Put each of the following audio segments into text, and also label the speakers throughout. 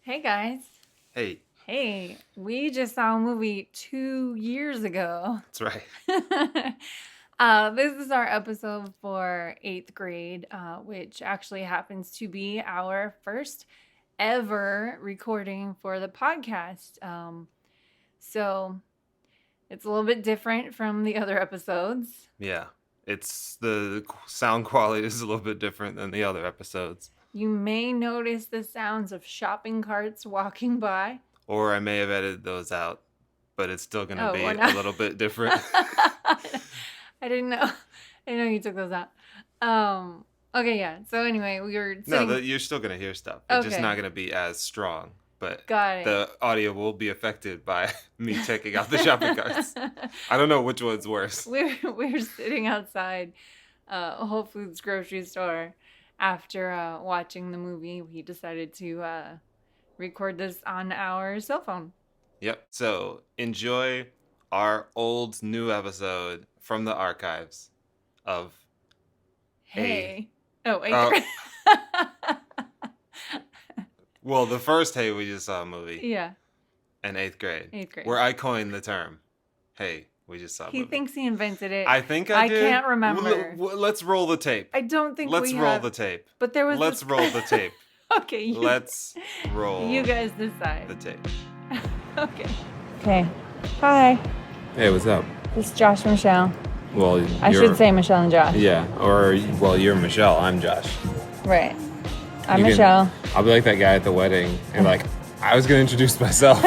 Speaker 1: Hey guys.
Speaker 2: Hey.
Speaker 1: Hey, we just saw a movie 2 years ago.
Speaker 2: That's right.
Speaker 1: This is our episode for 8th grade, which actually happens to be our first ever recording for the podcast. So it's a little bit different from the other episodes.
Speaker 2: Yeah. It's the sound quality is a little bit different than the other episodes.
Speaker 1: You may notice the sounds of shopping carts walking by.
Speaker 2: Or I may have edited those out, but it's still going to be a little bit different.
Speaker 1: I didn't know. I didn't know you took those out. Okay, yeah. So anyway, we were sitting...
Speaker 2: No, you're still going to hear stuff. It's just not going to be as strong. But the audio will be affected by me taking out the shopping carts. I don't know which one's worse.
Speaker 1: We're sitting outside Whole Foods grocery store. After watching the movie, we decided to record this on our cell phone.
Speaker 2: Yep. So enjoy our old new episode from the archives of
Speaker 1: Hey.
Speaker 2: Well, the first Hey We Just Saw a Movie.
Speaker 1: Yeah.
Speaker 2: In 8th grade.
Speaker 1: 8th grade.
Speaker 2: Where I coined the term, Hey We Just Saw a Movie.
Speaker 1: He thinks he invented it.
Speaker 2: I think I did.
Speaker 1: I can't remember.
Speaker 2: Let's roll the tape.
Speaker 1: I don't think
Speaker 2: Let's roll the tape.
Speaker 1: But there was
Speaker 2: Let's roll the tape.
Speaker 1: Okay.
Speaker 2: Let's roll.
Speaker 1: You guys decide.
Speaker 2: The tape.
Speaker 1: Okay. Okay. Hi.
Speaker 2: Hey, what's up?
Speaker 1: This is Josh and Michelle.
Speaker 2: Well,
Speaker 1: I should say Michelle and Josh.
Speaker 2: Yeah. Or, well, you're Michelle. I'm Josh.
Speaker 1: Right. I'm Michelle.
Speaker 2: I'll be like that guy at the wedding. And like, I was going to introduce myself.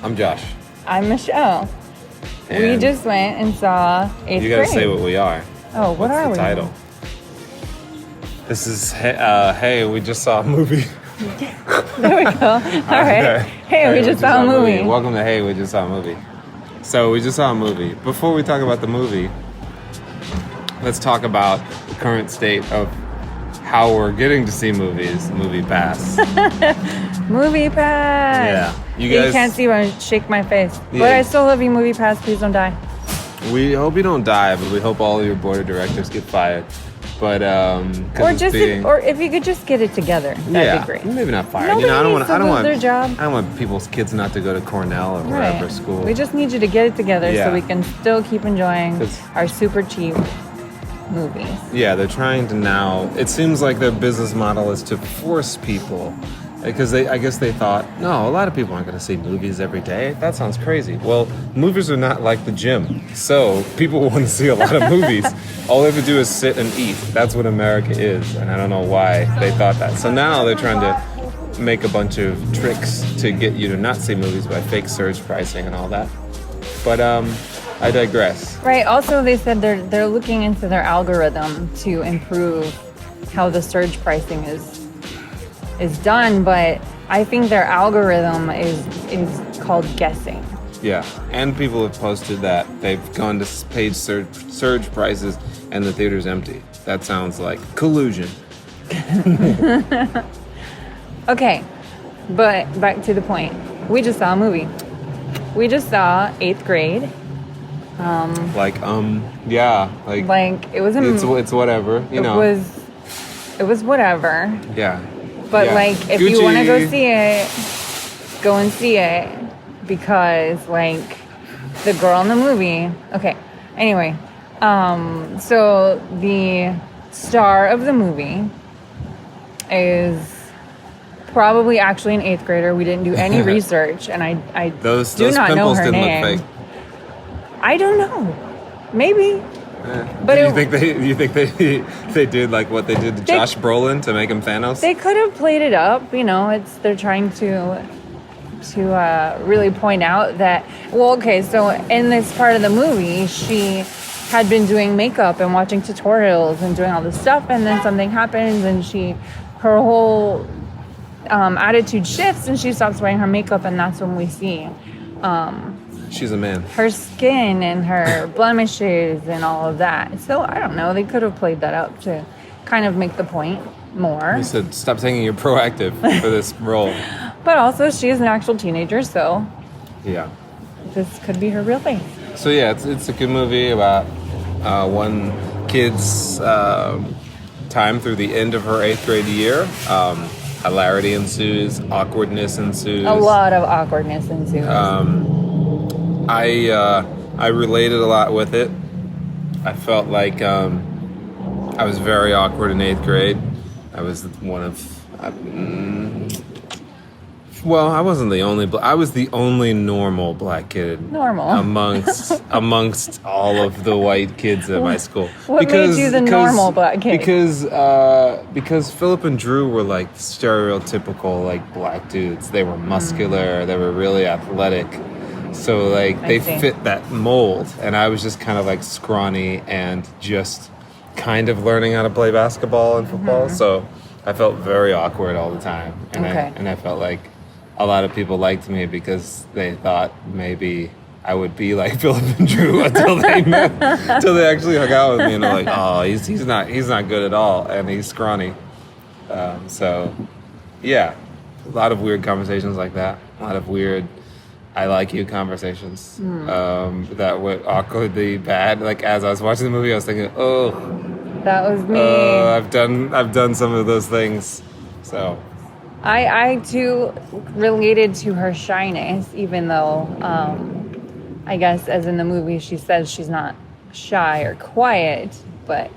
Speaker 2: I'm Josh.
Speaker 1: I'm Michelle. And we just went and saw 8th grade.
Speaker 2: You got to say what we are.
Speaker 1: Oh, what are we?
Speaker 2: What's the title? This is, hey, we just saw a movie.
Speaker 1: There we go. All right. Hey, we just saw a movie.
Speaker 2: Welcome to Hey, we just saw a movie. So we just saw a movie. Before we talk about the movie, let's talk about the current state of how we're getting to see movies. Movie Pass.
Speaker 1: Movie Pass.
Speaker 2: Yeah.
Speaker 1: You guys can't see when I shake my face. Yeah. But I still love you, Movie Pass. Please don't die.
Speaker 2: We hope you don't die, but we hope all your board of directors get fired. But
Speaker 1: or if you could just get it together, that'd be great.
Speaker 2: Maybe not fired.
Speaker 1: Nobody I don't want their job.
Speaker 2: I don't want people's kids not to go to Cornell or wherever school.
Speaker 1: We just need you to get it together so we can still keep enjoying our super cheap movies.
Speaker 2: Yeah, they're trying to now. It seems like their business model is to force people. Because I guess they thought, no, a lot of people aren't going to see movies every day. That sounds crazy. Well, movies are not like the gym. So people want to see a lot of movies. All they have to do is sit and eat. That's what America is. And I don't know why they thought that. So now they're trying to make a bunch of tricks to get you to not see movies by fake surge pricing and all that. But I digress.
Speaker 1: Right. Also, they said they're looking into their algorithm to improve how the surge pricing is done, but I think their algorithm is called guessing.
Speaker 2: Yeah, and people have posted that they've gone to paid surge prices and the theater's empty. That sounds like collusion.
Speaker 1: Okay, but back to the point. We just saw a movie. We just saw 8th grade.
Speaker 2: Yeah, like
Speaker 1: it was
Speaker 2: it's whatever, you know.
Speaker 1: It was whatever.
Speaker 2: Yeah.
Speaker 1: But if you want to go see it, go and see it, because the girl in the movie. Okay. Anyway, so the star of the movie is probably actually an 8th grader. We didn't do any research, and I
Speaker 2: those
Speaker 1: do not know her name.
Speaker 2: Look fake.
Speaker 1: I don't know. Maybe.
Speaker 2: But you think they did like what they did to Josh Brolin to make him Thanos?
Speaker 1: They could have played it up, they're trying to really point out that, so in this part of the movie, she had been doing makeup and watching tutorials and doing all this stuff, and then something happens and her whole attitude shifts and she stops wearing her makeup, and that's when we see
Speaker 2: she's a man.
Speaker 1: Her skin and her blemishes and all of that. So, I don't know. They could have played that up to kind of make the point more.
Speaker 2: You said, stop saying you're proactive for this role.
Speaker 1: But also, she is an actual teenager, so...
Speaker 2: Yeah.
Speaker 1: This could be her real face.
Speaker 2: So, yeah, it's a good movie about one kid's time through the end of her 8th grade year. hilarity ensues, awkwardness ensues.
Speaker 1: A lot of awkwardness ensues.
Speaker 2: I related a lot with it. I felt like I was very awkward in 8th grade. I was one of... well, I wasn't the only... I was the only normal black kid.
Speaker 1: Normal.
Speaker 2: Amongst all of the white kids at my school.
Speaker 1: What made you the normal black kid?
Speaker 2: Because Philip and Drew were like stereotypical like black dudes. They were muscular. They were really athletic. So like they fit that mold. And I was just kind of like scrawny and just kind of learning how to play basketball and football. So I felt very awkward all the time. And I felt like a lot of people liked me because they thought maybe I would be like Philip and Drew until they actually hung out with me, and they're like, oh, he's not good at all, and he's scrawny. So yeah, a lot of weird conversations like that. A lot of weird I like you conversations that were awkwardly bad. Like as I was watching the movie, I was thinking, oh,
Speaker 1: that was me.
Speaker 2: I've done some of those things. So
Speaker 1: I too related to her shyness, even though I guess as in the movie she says she's not shy or quiet, but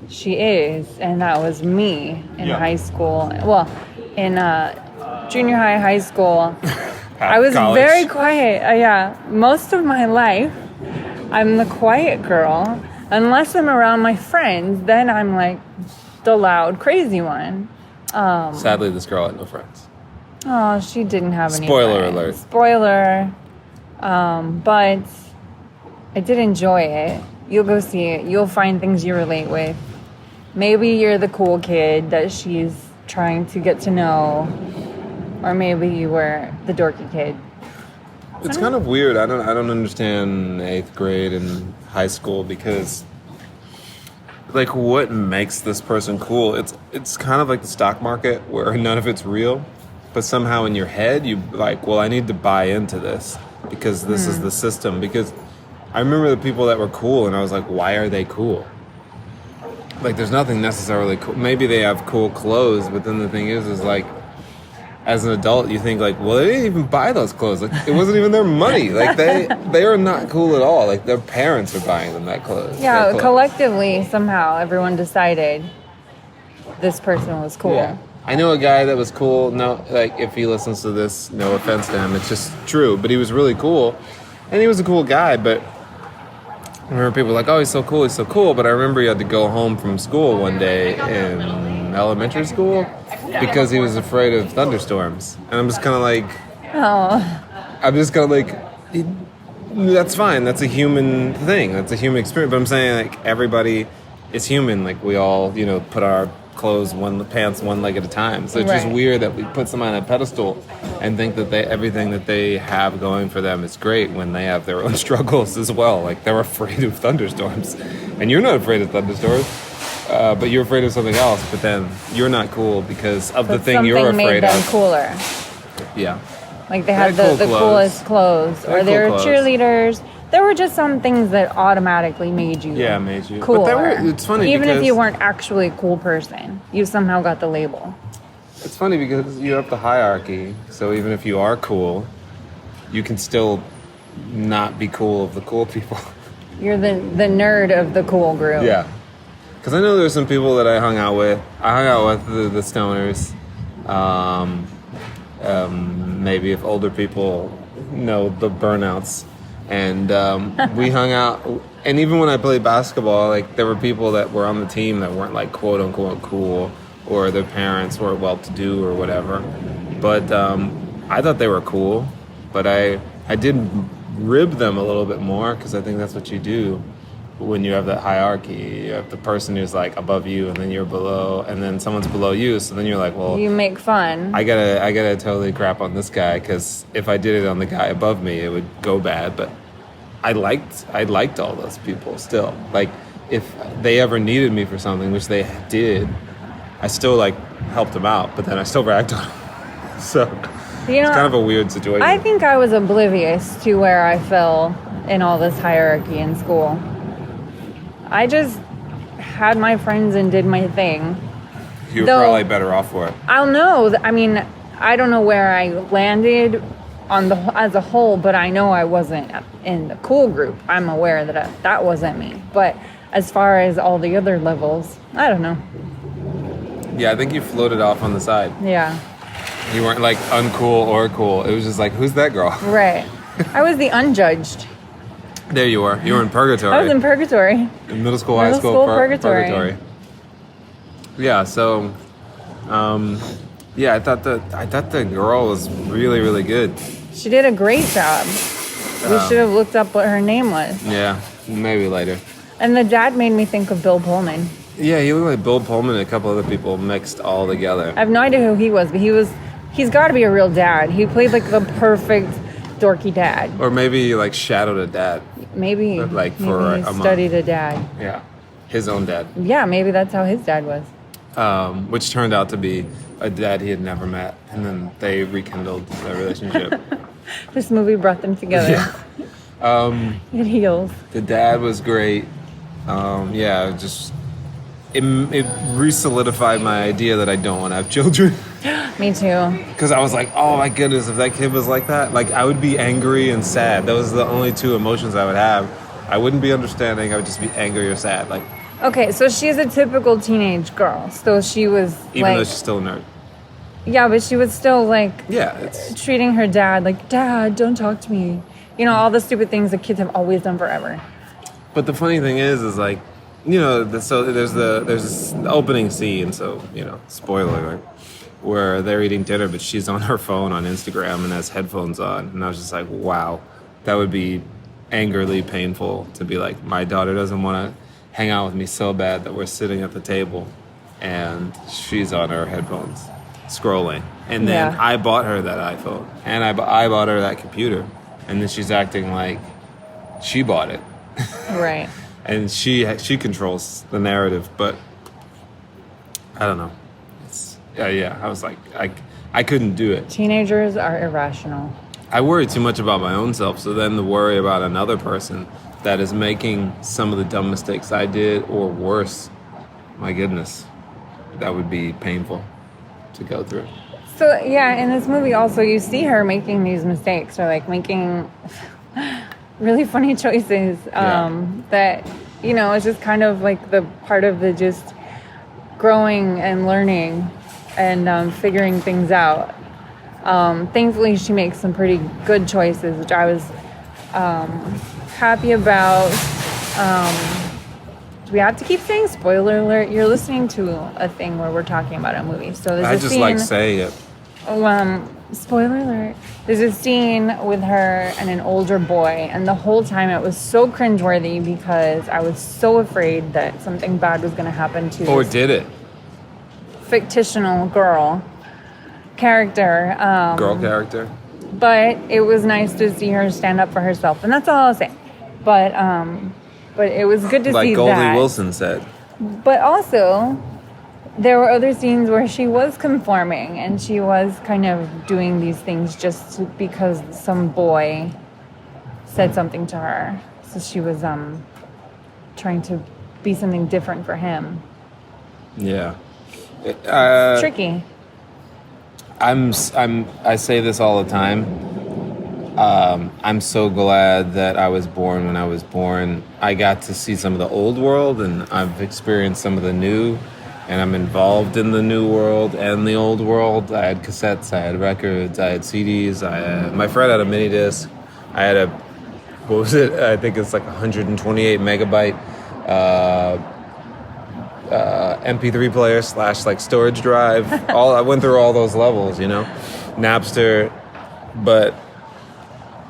Speaker 1: she is, and that was me in high school. Well, in junior high school, I was
Speaker 2: college.
Speaker 1: very quiet. Most of my life, I'm the quiet girl. Unless I'm around my friends, then I'm like the loud, crazy one.
Speaker 2: Sadly, this girl had no friends.
Speaker 1: Oh, she didn't have any
Speaker 2: Spoiler
Speaker 1: friends.
Speaker 2: alert.
Speaker 1: Spoiler. But I did enjoy it. You'll go see it. You'll find things you relate with. Maybe you're the cool kid that she's trying to get to know. Or maybe you were the dorky kid.
Speaker 2: It's kind of weird. I don't understand 8th grade and high school because, like, what makes this person cool? It's kind of like the stock market where none of it's real, but somehow in your head you like, well, I need to buy into this because this is the system. Because I remember the people that were cool, and I was like, why are they cool? Like, there's nothing necessarily cool. Maybe they have cool clothes, but then the thing is like, as an adult, you think like, well, they didn't even buy those clothes. Like, it wasn't even their money. Like, they are not cool at all. Like, their parents are buying them that clothes.
Speaker 1: Yeah, collectively, somehow, everyone decided this person was cool.
Speaker 2: Yeah. I know a guy that was cool. No, like, if he listens to this, no offense to him, it's just true. But he was really cool, and he was a cool guy. But I remember people were like, oh, he's so cool. But I remember he had to go home from school one day in elementary school because he was afraid of thunderstorms. And I'm just kind of like, that's fine. That's a human thing. That's a human experience. But I'm saying, like, everybody is human. Like, we all, put our pants one leg at a time. So it's just weird that we put someone on a pedestal and think that everything that they have going for them is great when they have their own struggles as well. Like, they're afraid of thunderstorms. And you're not afraid of thunderstorms. But you're afraid of something else, but then you're not cool because of the thing you're afraid
Speaker 1: made them
Speaker 2: of.
Speaker 1: Cooler.
Speaker 2: Yeah.
Speaker 1: Like they had the coolest clothes, or they were cheerleaders. There were just some things that automatically made you cooler.
Speaker 2: But it's funny
Speaker 1: even if you weren't actually a cool person, you somehow got the label.
Speaker 2: It's funny because you have the hierarchy, so even if you are cool, you can still not be cool of the cool people. You're
Speaker 1: the nerd of the cool group.
Speaker 2: Yeah. Because I know there's some people that I hung out with. I hung out with the stoners. Maybe if older people know the burnouts. And we hung out. And even when I played basketball, like, there were people that were on the team that weren't, like, quote unquote cool, or their parents were well-to-do or whatever. But I thought they were cool. But I did rib them a little bit more because I think that's what you do. When you have that hierarchy, you have the person who's like above you, and then you're below, and then someone's below you. So then you're like, well,
Speaker 1: you make fun.
Speaker 2: I gotta totally crap on this guy because if I did it on the guy above me, it would go bad. But I liked all those people still. Like, if they ever needed me for something, which they did, I still like helped them out. But then I still ragged on them. So it's kind of a weird situation.
Speaker 1: I think I was oblivious to where I fell in all this hierarchy in school. I just had my friends and did my thing.
Speaker 2: You were
Speaker 1: Though-
Speaker 2: probably better off for it.
Speaker 1: I'll know. I mean, I don't know where I landed as a whole, but I know I wasn't in the cool group. I'm aware that that wasn't me. But as far as all the other levels, I don't know.
Speaker 2: Yeah, I think you floated off on the side.
Speaker 1: Yeah.
Speaker 2: You weren't like uncool or cool. It was just like, who's that girl?
Speaker 1: Right. I was the unjudged.
Speaker 2: There you were. You were in purgatory.
Speaker 1: I was in purgatory.
Speaker 2: In middle school, high school,
Speaker 1: purgatory.
Speaker 2: Yeah. So, yeah, I thought the girl was really, really good.
Speaker 1: She did a great job. We should have looked up what her name was.
Speaker 2: Yeah, maybe later.
Speaker 1: And the dad made me think of Bill Pullman.
Speaker 2: Yeah, he looked like Bill Pullman and a couple other people mixed all together.
Speaker 1: I have no idea who he was, but he's got to be a real dad. He played like the perfect dorky dad.
Speaker 2: Or maybe like shadowed a dad.
Speaker 1: Maybe
Speaker 2: Like
Speaker 1: maybe
Speaker 2: for
Speaker 1: he
Speaker 2: a month.
Speaker 1: studied a dad.
Speaker 2: Yeah, his own dad.
Speaker 1: Yeah, maybe that's how his dad was.
Speaker 2: Which turned out to be a dad he had never met, and then they rekindled their relationship.
Speaker 1: This movie brought them together.
Speaker 2: Yeah.
Speaker 1: It heals.
Speaker 2: The dad was great. Yeah, just it re-solidified my idea that I don't want to have children.
Speaker 1: Me too.
Speaker 2: Because I was like, oh my goodness, if that kid was like that, like I would be angry and sad. Those are the only two emotions I would have. I wouldn't be understanding. I would just be angry or sad. Like,
Speaker 1: Okay, so she's a typical teenage girl. So she was
Speaker 2: even though she's still a nerd.
Speaker 1: yeah, but she was still like
Speaker 2: Yeah, it's
Speaker 1: treating her dad like, Dad, don't talk to me. You know, all the stupid things that kids have always done forever.
Speaker 2: But the funny thing is like, you know, so there's this opening scene. So you know, spoiler alert, where they're eating dinner, but she's on her phone on Instagram and has headphones on, and I was just like, wow, that would be angrily painful to be like, my daughter doesn't want to hang out with me so bad that we're sitting at the table, and she's on her headphones scrolling, and then
Speaker 1: Yeah.
Speaker 2: I bought her that iPhone, and I bought her that computer, and then she's acting like she bought it.
Speaker 1: Right.
Speaker 2: And she controls the narrative, but I don't know. It's yeah. I was like, I couldn't do it.
Speaker 1: Teenagers are irrational.
Speaker 2: I worry too much about my own self, so then to worry about another person that is making some of the dumb mistakes I did or worse, my goodness, that would be painful to go through.
Speaker 1: So yeah, in this movie also you see her making these mistakes or like making really funny choices that, you know, it's just kind of like the part of the just growing and learning and figuring things out. Thankfully, she makes some pretty good choices, which I was happy about. Do we have to keep saying spoiler alert? You're listening to a thing where we're talking about a movie. So there's
Speaker 2: I
Speaker 1: a
Speaker 2: just
Speaker 1: scene,
Speaker 2: like saying it.
Speaker 1: spoiler alert. There's a scene with her and an older boy, and the whole time it was so cringeworthy because I was so afraid that something bad was going to happen to
Speaker 2: Or
Speaker 1: this
Speaker 2: did it?
Speaker 1: fictional girl character.
Speaker 2: Girl character?
Speaker 1: But it was nice to see her stand up for herself, and that's all I'll say. But it was good to
Speaker 2: Like
Speaker 1: see
Speaker 2: Goldie
Speaker 1: that.
Speaker 2: Wilson said.
Speaker 1: But also, there were other scenes where she was conforming, and she was kind of doing these things just because some boy said something to her. So she was trying to be something different for him.
Speaker 2: Yeah.
Speaker 1: Tricky.
Speaker 2: I say this all the time. I'm so glad that I was born when I was born. I got to see some of the old world, and I've experienced some of the new, and I'm involved in the new world and the old world. I had cassettes, I had records, I had CDs. My friend had a mini disc. I had what was it? I think it's like 128 megabyte MP3 player / like storage drive. I went through all those levels, you know, Napster, but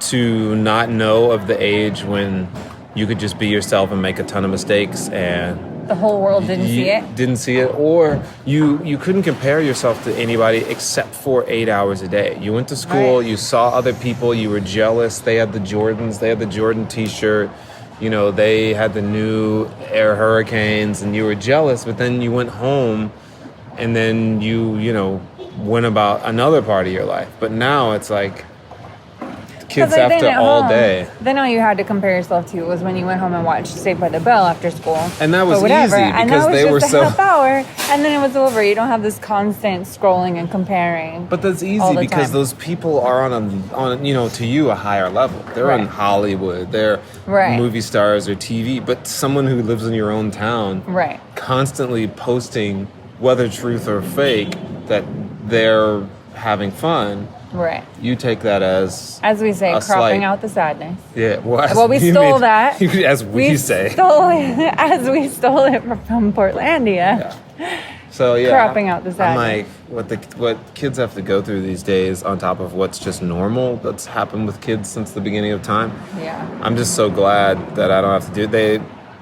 Speaker 2: to not know of the age when you could just be yourself and make a ton of mistakes, and
Speaker 1: The whole world didn't see it.
Speaker 2: Didn't see it, or you couldn't compare yourself to anybody except for 8 hours a day. You went to school,
Speaker 1: Right.
Speaker 2: you saw other people, you were jealous. They had the Jordans, they had the Jordan T-shirt. You know, they had the new Air Hurricanes, and you were jealous. But then you went home, and then you know, went about another part of your life. But now it's like, kids
Speaker 1: 'Cause, like,
Speaker 2: have
Speaker 1: then
Speaker 2: to
Speaker 1: at
Speaker 2: all
Speaker 1: home,
Speaker 2: day.
Speaker 1: Then all you had to compare yourself to was when you went home and watched Saved by the Bell after school.
Speaker 2: And that was
Speaker 1: or whatever.
Speaker 2: easy
Speaker 1: And
Speaker 2: because
Speaker 1: that was
Speaker 2: they
Speaker 1: just
Speaker 2: were
Speaker 1: a
Speaker 2: so...
Speaker 1: half hour, and then it was over. You don't have this constant scrolling and comparing.
Speaker 2: But that's
Speaker 1: all
Speaker 2: easy
Speaker 1: the
Speaker 2: because
Speaker 1: time.
Speaker 2: those people are on you know, to you, a higher level. They're
Speaker 1: Right.
Speaker 2: in Hollywood. They're
Speaker 1: Right.
Speaker 2: movie stars or TV. But someone who lives in your own town,
Speaker 1: Right.
Speaker 2: constantly posting, whether truth or fake, that they're having fun,
Speaker 1: Right.
Speaker 2: you take that as
Speaker 1: we say,
Speaker 2: a
Speaker 1: cropping
Speaker 2: slight.
Speaker 1: out the sadness.
Speaker 2: Yeah, well,
Speaker 1: Well, we
Speaker 2: you
Speaker 1: stole
Speaker 2: mean-
Speaker 1: that.
Speaker 2: as we say.
Speaker 1: Stole it, as we stole it from Portlandia.
Speaker 2: Yeah. So yeah,
Speaker 1: Cropping out the
Speaker 2: I'm
Speaker 1: sadness.
Speaker 2: like, what kids have to go through these days, on top of what's just normal that's happened with kids since the beginning of time.
Speaker 1: Yeah.
Speaker 2: I'm just so glad that I don't have to do.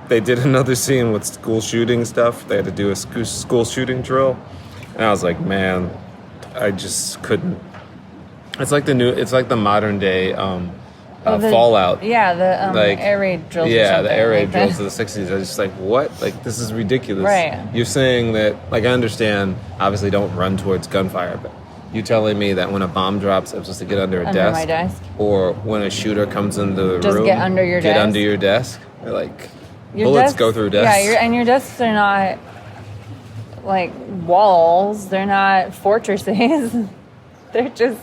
Speaker 2: They did another scene with school shooting stuff. They had to do a school shooting drill, and I was like, man, I just couldn't. It's like the modern day Fallout.
Speaker 1: Yeah, the
Speaker 2: Like,
Speaker 1: air raid drills. or
Speaker 2: Yeah, the
Speaker 1: something
Speaker 2: air raid
Speaker 1: like that.
Speaker 2: drills of the 60s. I was just like, what? Like, this is ridiculous.
Speaker 1: Right.
Speaker 2: You're saying that, like, I understand, obviously don't run towards gunfire, but you telling me that when a bomb drops, I'm supposed to get under a
Speaker 1: Under
Speaker 2: desk?
Speaker 1: my desk.
Speaker 2: Or when a shooter comes into the
Speaker 1: Just
Speaker 2: room,
Speaker 1: get under your
Speaker 2: get
Speaker 1: desk?
Speaker 2: under your desk? Like,
Speaker 1: Your
Speaker 2: bullets
Speaker 1: desks-
Speaker 2: go through desks.
Speaker 1: Yeah, and your desks are not like walls. They're not fortresses. They're just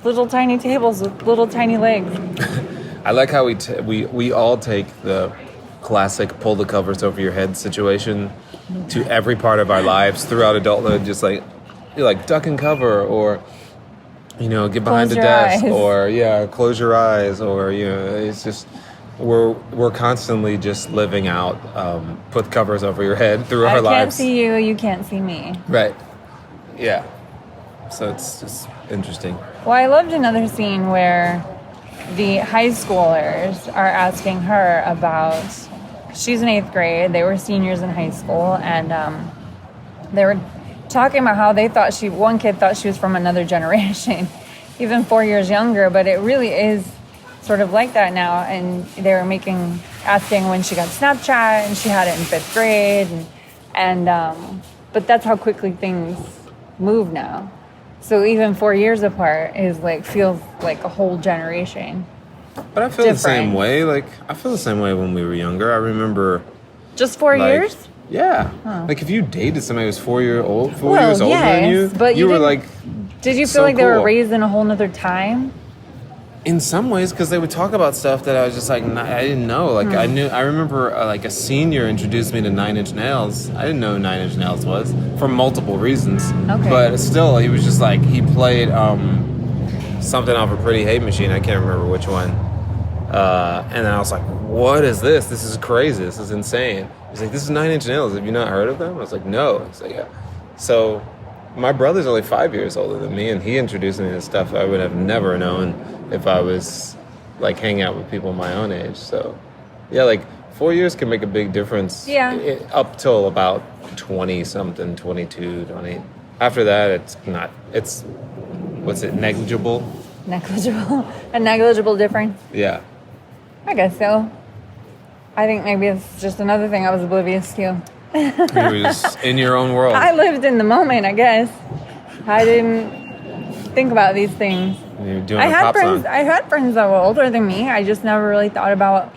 Speaker 1: little tiny tables with little tiny legs.
Speaker 2: I like how we all take the classic pull the covers over your head situation to every part of our lives throughout adulthood. Just like, you're like, duck and cover, or, you know, get behind
Speaker 1: Close
Speaker 2: the
Speaker 1: your
Speaker 2: desk,
Speaker 1: eyes.
Speaker 2: or yeah, close your eyes, or, you know, it's just we're constantly just living out put covers over your head through our
Speaker 1: I
Speaker 2: lives.
Speaker 1: can't see you. You can't see me.
Speaker 2: Right. Yeah. So it's just interesting.
Speaker 1: Well, I loved another scene where the high schoolers are asking her about. She's in 8th grade. They were seniors in high school, and they were talking about how they thought one kid thought she was from another generation, even 4 years younger. But it really is sort of like that now. And they were asking when she got Snapchat, and she had it in 5th grade, but that's how quickly things move now. So even 4 years apart feels like a whole generation.
Speaker 2: But I feel the same
Speaker 1: Different.
Speaker 2: way. Like, I feel the same way when we were younger. I remember,
Speaker 1: Just 4
Speaker 2: like,
Speaker 1: years?
Speaker 2: yeah.
Speaker 1: Oh.
Speaker 2: Like, if you dated somebody who was 4 years older
Speaker 1: Well,
Speaker 2: than
Speaker 1: yes,
Speaker 2: you,
Speaker 1: but you
Speaker 2: were
Speaker 1: didn't-
Speaker 2: like,
Speaker 1: Did you
Speaker 2: so
Speaker 1: feel like they were
Speaker 2: cool.
Speaker 1: raised in a whole nother time?
Speaker 2: in some ways, because they would talk about stuff that I was just like, I didn't know. Like, I remember like a senior introduced me to Nine Inch Nails. I didn't know who Nine Inch Nails was for multiple reasons.
Speaker 1: Okay.
Speaker 2: But still, he was just like, he played something off a Pretty Hate Machine. I can't remember which one. And then I was like, what is this? This is crazy. This is insane. He's like, this is Nine Inch Nails. Have you not heard of them? I was like, no. He's like, yeah. So my brother's only 5 years older than me, and he introduced me to stuff I would have never known if I was like hanging out with people my own age. So yeah, like 4 years can make a big difference.
Speaker 1: Yeah.
Speaker 2: Up till about 20 something, 22, 20. After that, it's not, it's, what's it, negligible?
Speaker 1: Negligible. A negligible difference?
Speaker 2: Yeah.
Speaker 1: I guess so. I think maybe it's just another thing I was oblivious to.
Speaker 2: You were just in your own world.
Speaker 1: I lived in the moment, I guess. I didn't think about these things.
Speaker 2: You were doing
Speaker 1: I
Speaker 2: a
Speaker 1: had
Speaker 2: pop
Speaker 1: friends.
Speaker 2: song.
Speaker 1: I had friends that were older than me. I just never really thought about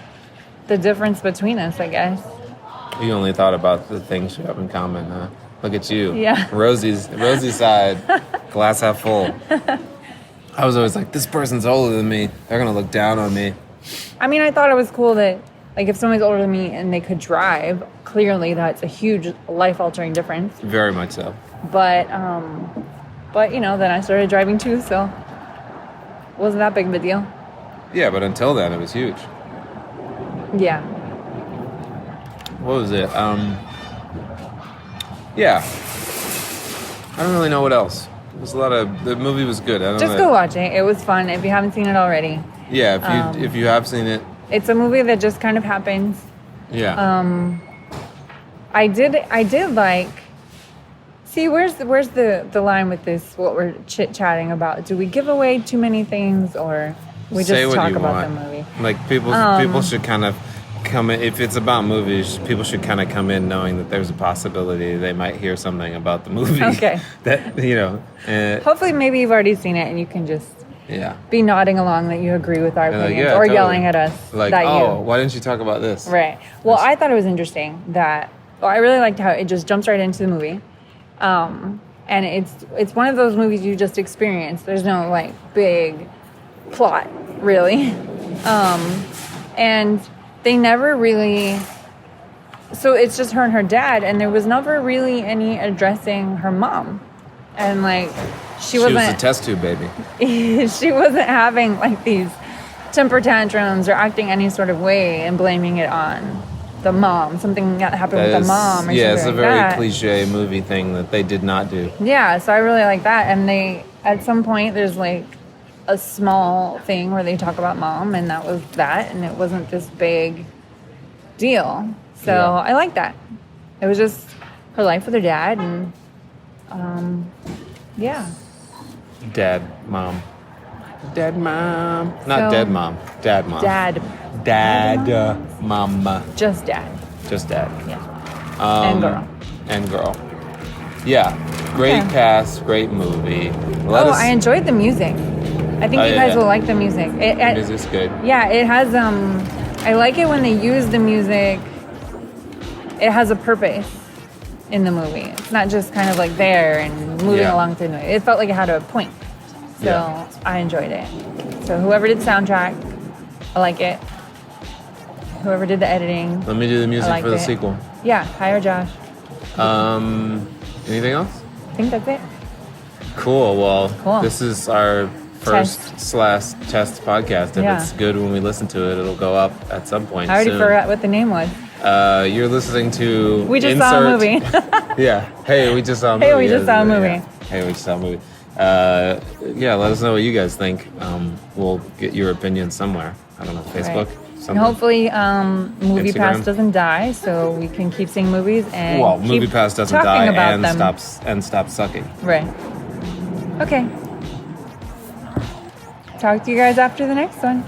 Speaker 1: the difference between us, I guess.
Speaker 2: You only thought about the things you have in common, huh? Look at you.
Speaker 1: Yeah.
Speaker 2: Rosie's side, glass half full. I was always like, this person's older than me. They're going to look down on me.
Speaker 1: I mean, I thought it was cool that, like, if somebody's older than me and they could drive, clearly that's a huge life-altering difference.
Speaker 2: Very much so.
Speaker 1: But you know, then I started driving too, so it wasn't that big of a deal.
Speaker 2: Yeah, but until then, it was huge.
Speaker 1: Yeah.
Speaker 2: What was it? Yeah. I don't really know what else. It was the movie was good. I don't
Speaker 1: Just
Speaker 2: know.
Speaker 1: go watch it. It was fun if you haven't seen it already.
Speaker 2: Yeah, if you have seen it.
Speaker 1: It's a movie that just kind of happens.
Speaker 2: Yeah.
Speaker 1: I did like. See, where's the line with this? What we're chit chatting about? Do we give away too many things, or we
Speaker 2: Say
Speaker 1: just
Speaker 2: what
Speaker 1: talk
Speaker 2: you
Speaker 1: about
Speaker 2: want.
Speaker 1: the movie?
Speaker 2: Like people should kind of come in. If it's about movies, people should kind of come in knowing that there's a possibility they might hear something about the movie.
Speaker 1: Okay.
Speaker 2: That
Speaker 1: Hopefully, maybe you've already seen it and you can just be nodding along that you agree with our
Speaker 2: And like,
Speaker 1: opinions
Speaker 2: yeah,
Speaker 1: or
Speaker 2: totally.
Speaker 1: yelling at us
Speaker 2: Like,
Speaker 1: that
Speaker 2: oh, why didn't you talk about this?
Speaker 1: Right. Well, I thought it was interesting that I really liked how it just jumps right into the movie. And it's one of those movies you just experience. There's no like big plot, really. And they never really... So it's just her and her dad, and there was never really any addressing her mom. And like, she
Speaker 2: was
Speaker 1: wasn't...
Speaker 2: a test tube baby.
Speaker 1: She wasn't having like these temper tantrums or acting any sort of way and blaming it on the mom. Something that happened with the mom or
Speaker 2: yeah, it's a
Speaker 1: something
Speaker 2: very
Speaker 1: like that.
Speaker 2: cliche movie thing that they did not do.
Speaker 1: Yeah, so I really like that. And they, at some point, there's like a small thing where they talk about mom, and that was that, and it wasn't this big deal. So
Speaker 2: Yeah.
Speaker 1: I like that. It was just her life with her dad, and yeah.
Speaker 2: Dad, mom. Dad, mom. Not
Speaker 1: So-
Speaker 2: dead mom. Dad, mom.
Speaker 1: Dad.
Speaker 2: Dad, mama.
Speaker 1: Just dad.
Speaker 2: Just dad.
Speaker 1: Yeah. And girl.
Speaker 2: And girl. Yeah. Great
Speaker 1: Okay.
Speaker 2: cast, great movie.
Speaker 1: I enjoyed the music. I think you guys will like the music.
Speaker 2: The music's good.
Speaker 1: Yeah, it has, I like it when they use the music. It has a purpose in the movie. It's not just kind of like there and moving
Speaker 2: Yeah.
Speaker 1: along through the movie. It felt like it had a point. So
Speaker 2: Yeah.
Speaker 1: I enjoyed it. So whoever did soundtrack, I like it. Whoever did the editing,
Speaker 2: Let me do the music
Speaker 1: liked
Speaker 2: for the
Speaker 1: it.
Speaker 2: sequel.
Speaker 1: yeah, hire Josh.
Speaker 2: Anything else?
Speaker 1: I think that's it.
Speaker 2: Cool. Well,
Speaker 1: Cool.
Speaker 2: this is our first test podcast. If
Speaker 1: Yeah.
Speaker 2: it's good when we listen to it, it'll go up at some point
Speaker 1: I already
Speaker 2: soon.
Speaker 1: forgot what the name was.
Speaker 2: You're listening to
Speaker 1: We just saw a movie.
Speaker 2: Yeah. Hey, we just saw a movie.
Speaker 1: Hey, we just saw a movie.
Speaker 2: Yeah. Hey, we just saw a movie. Yeah, let us know what you guys think. We'll get your opinion somewhere. I don't know, Facebook?
Speaker 1: Right. And
Speaker 2: Something.
Speaker 1: hopefully Movie
Speaker 2: Instagram?
Speaker 1: Pass doesn't die, so we can keep seeing movies and
Speaker 2: Well,
Speaker 1: keep
Speaker 2: Movie Pass doesn't
Speaker 1: talking
Speaker 2: die
Speaker 1: about
Speaker 2: and
Speaker 1: them.
Speaker 2: stops sucking.
Speaker 1: Right. Okay. Talk to you guys after the next one.